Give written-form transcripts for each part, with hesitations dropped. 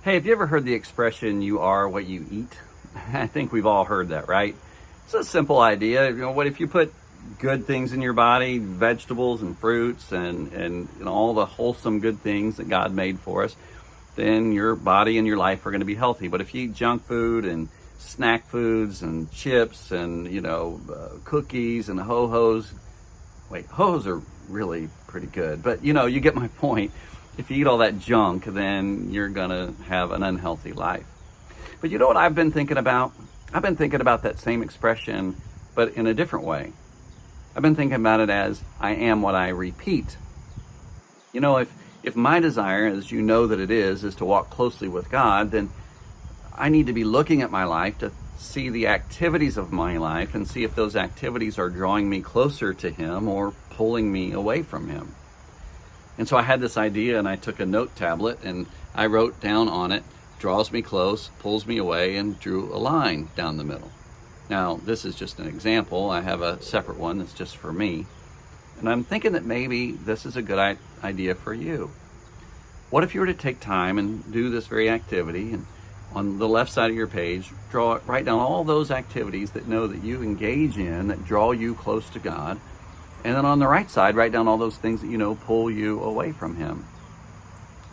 Hey, have you ever heard the expression, you are what you eat? I think we've all heard that, right? It's a simple idea. What if you put good things in your body, vegetables and fruits and all the wholesome good things that God made for us, then your body and your life are going to be healthy. But if you eat junk food and snack foods and chips and, cookies and ho-hos, ho-hos are really pretty good, but you get my point. If you eat all that junk, then you're gonna have an unhealthy life. But you know what I've been thinking about? I've been thinking about that same expression, but in a different way. I've been thinking about it as I am what I repeat. If my desire, as you know that it is to walk closely with God, then I need to be looking at my life to see the activities of my life and see if those activities are drawing me closer to Him or pulling me away from Him. And so I had this idea, and I took a note tablet and I wrote down on it, draws me close, pulls me away, and drew a line down the middle. Now, this is just an example. I have a separate one that's just for me. And I'm thinking that maybe this is a good idea for you. What if you were to take time and do this very activity, and on the left side of your page, write down all those activities that you engage in that draw you close to God. And then on the right side, write down all those things that pull you away from Him.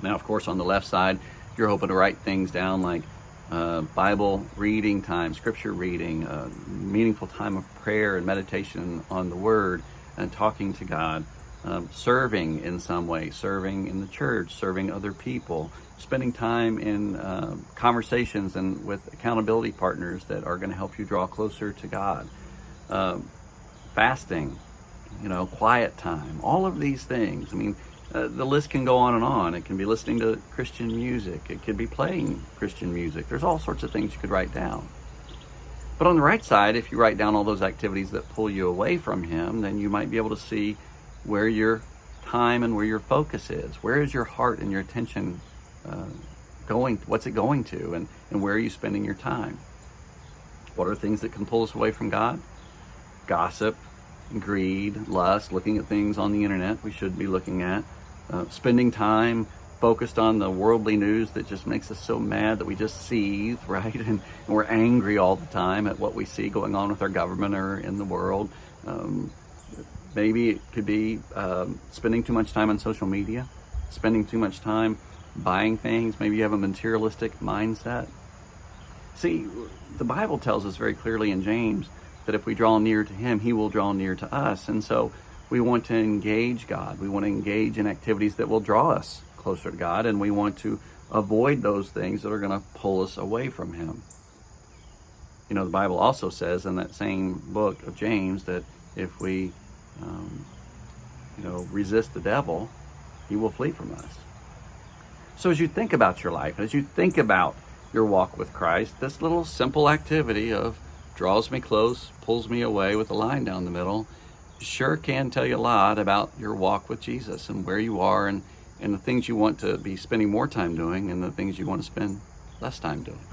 Now, of course, on the left side, you're hoping to write things down like Bible reading time, scripture reading, meaningful time of prayer and meditation on the Word, and talking to God, serving in some way, serving in the church, serving other people, spending time in conversations and with accountability partners that are going to help you draw closer to God, fasting, quiet time, all of these things. The list can go on and on. It can be listening to Christian music. It could be playing Christian music. There's all sorts of things you could write down. But on the right side, if you write down all those activities that pull you away from Him, then you might be able to see where your time and where your focus is. Where is your heart and your attention going? What's it going to? And where are you spending your time? What are things that can pull us away from God? Gossip, greed, lust, looking at things on the internet we should be looking at, spending time focused on the worldly news that just makes us so mad that we just seethe, right? And we're angry all the time at what we see going on with our government or in the world. Maybe it could be spending too much time on social media, spending too much time buying things. Maybe you have a materialistic mindset. See, the Bible tells us very clearly in James that if we draw near to Him, He will draw near to us. And so we want to engage God. We want to engage in activities that will draw us closer to God, and we want to avoid those things that are going to pull us away from Him. The Bible also says in that same book of James that if we, resist the devil, he will flee from us. So as you think about your life, as you think about your walk with Christ, this little simple activity of draws me close, pulls me away with a line down the middle, sure can tell you a lot about your walk with Jesus and where you are and the things you want to be spending more time doing and the things you want to spend less time doing.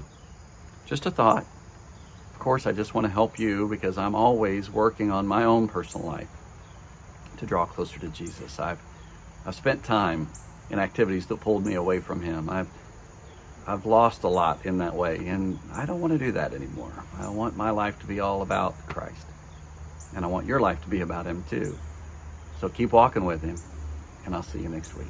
Just a thought. Of course, I just want to help you because I'm always working on my own personal life to draw closer to Jesus. I've spent time in activities that pulled me away from Him. I've lost a lot in that way, and I don't want to do that anymore. I want my life to be all about Christ, and I want your life to be about Him too. So keep walking with Him, and I'll see you next week.